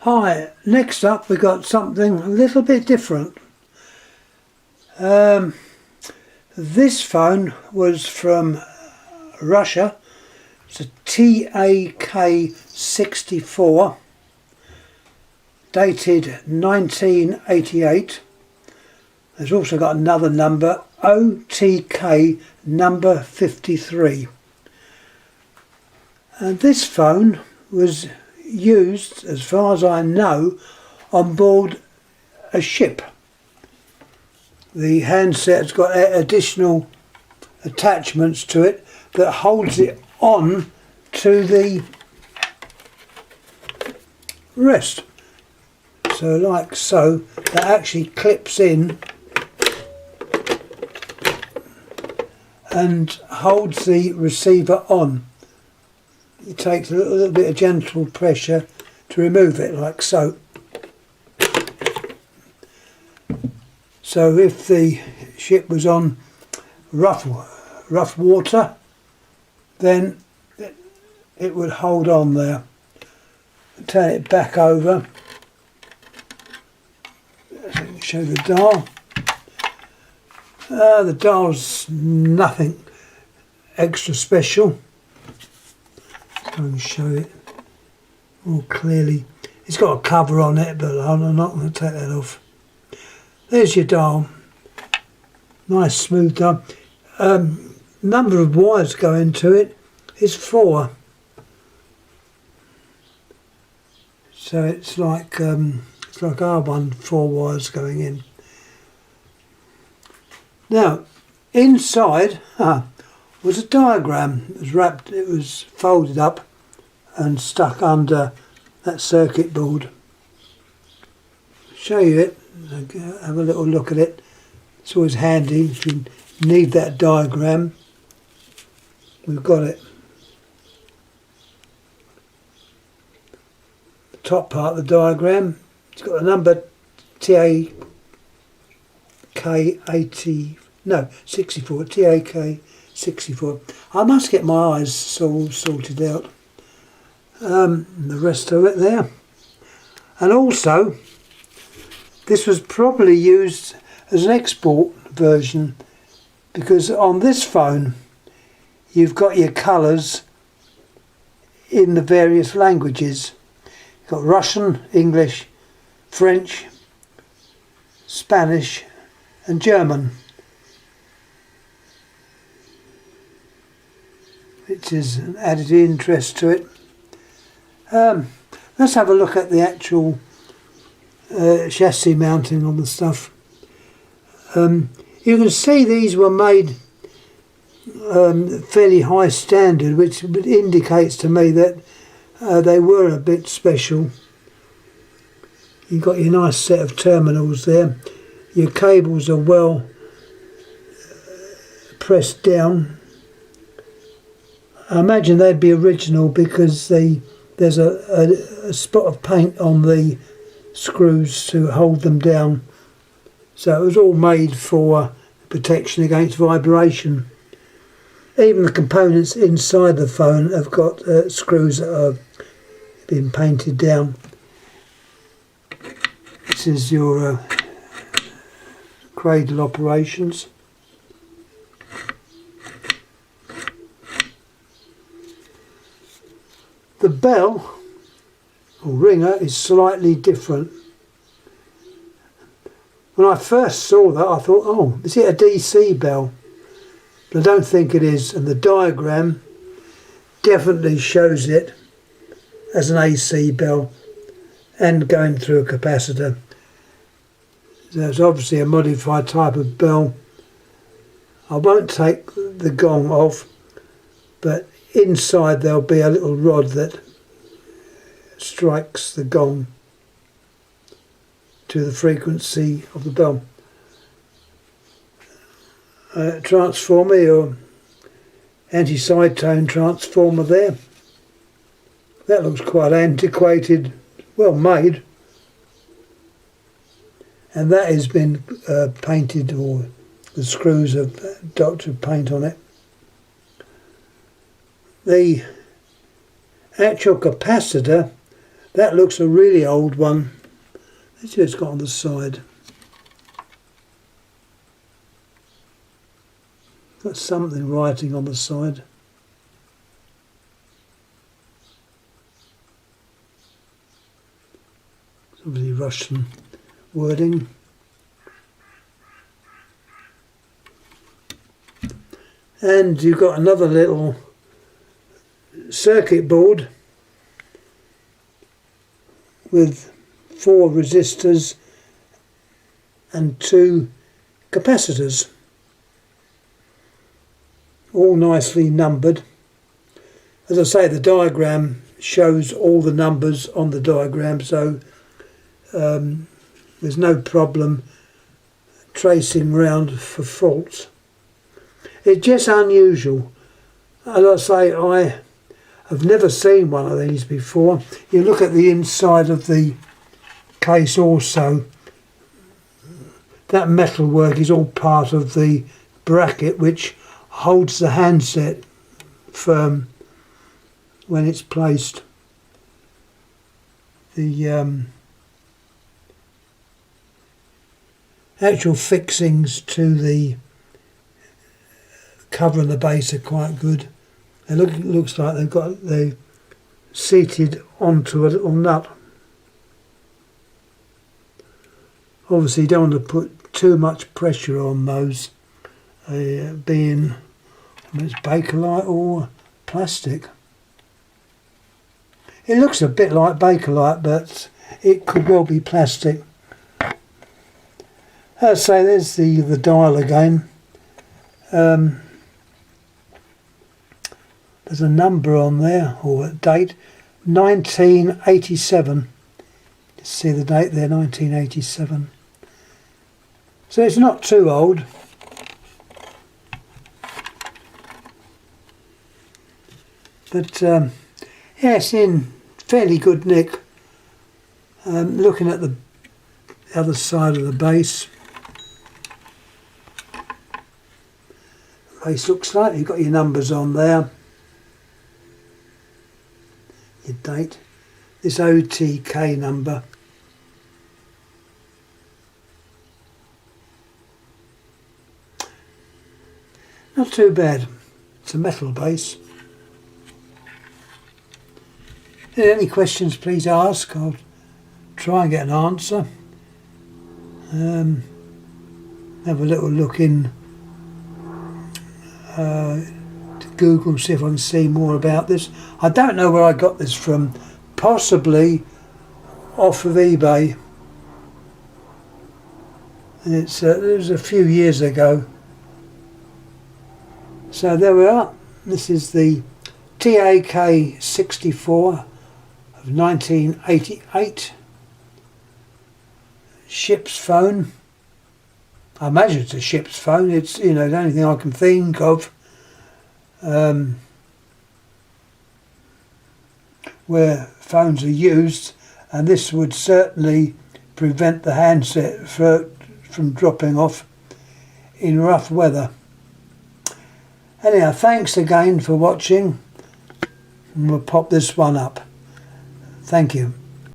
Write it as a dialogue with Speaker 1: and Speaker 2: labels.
Speaker 1: Hi, next up we got something a little bit different. This phone was from Russia. It's a TAK-64, dated 1988. There's also got another number, OTK number 53. And this phone was used, as far as I know, on board a ship. The handset's got additional attachments to it that holds it on to the wrist. So like so, that actually clips in and holds the receiver on. It takes a little bit of gentle pressure to remove it, like so. So if the ship was on rough water, then it would hold on there. Turn it back over. Show the dial. The dial's nothing extra special. Try and show it more clearly. It's got a cover on it, but I'm not going to take that off. There's your dial. Nice smooth dial. Number of wires going to it is 4. So it's like our one, 4 wires going in. Now, inside was a diagram. It was wrapped, it was folded up and stuck under that circuit board. Show you it, have a little look at it. It's always handy if you need that diagram. We've got it. The top part of the diagram, it's got the number TAK-64, TAK-64. I must get my eyes all sorted out. The rest of it there. And also, this was probably used as an export version, because on this phone you've got your colours in the various languages. You've got Russian, English, French, Spanish and German, which is an added interest to it. Let's have a look at the actual chassis mounting on the stuff. You can see these were made fairly high standard, which indicates to me that they were a bit special. You've got your nice set of terminals there. Your cables are well pressed down. I imagine they'd be original because there's a spot of paint on the screws to hold them down. So it was all made for protection against vibration. Even the components inside the phone have got screws that have been painted down. This is your cradle operations. The bell or ringer is slightly different. When I first saw that, I thought, oh, is it a DC bell? But I don't think it is, and the diagram definitely shows it as an AC bell and going through a capacitor. So it's obviously a modified type of bell. I won't take the gong off, but inside there'll be a little rod that strikes the gong to the frequency of the bell. Transformer, your anti-side tone transformer there. That looks quite antiquated, well made. And that has been painted, or the screws have doctored paint on it. The actual capacitor That looks a really old one. Let's see what it's got on the side. Got something writing on the side. It's obviously Russian wording. And you've got another little circuit board with 4 resistors and 2 capacitors, all nicely numbered. As I say, the diagram shows all the numbers on the diagram, so there's no problem tracing round for faults. It's just unusual. As I say, I have never seen one of these before. You look at the inside of the case also. That metalwork is all part of the bracket which holds the handset firm when it's placed. The actual fixings to the cover and the base are quite good. It looks like they're seated onto a little nut. Obviously you don't want to put too much pressure on those, being it's Bakelite or plastic. It looks a bit like Bakelite, but it could well be plastic. As I say, there's the dial again. There's a number on there, or a date, 1987. Let's see the date there, 1987. So it's not too old. But yeah, it's in fairly good nick. Looking at the other side of the base. The base looks like you've got your numbers on there. Your date, this OTK number. Not too bad. It's a metal base. Any questions, please ask. I'll try and get an answer. Have a little look in to Google, see if I can see more about this. I don't know where I got this from. Possibly off of eBay. And it was a few years ago. So there we are. This is the TAK 64 of 1988. Ship's phone. I imagine it's a ship's phone. It's, you know, the only thing I can think of where phones are used, and this would certainly prevent the handset from dropping off in rough weather. Anyhow, thanks again for watching, and we'll pop this one up. Thank you.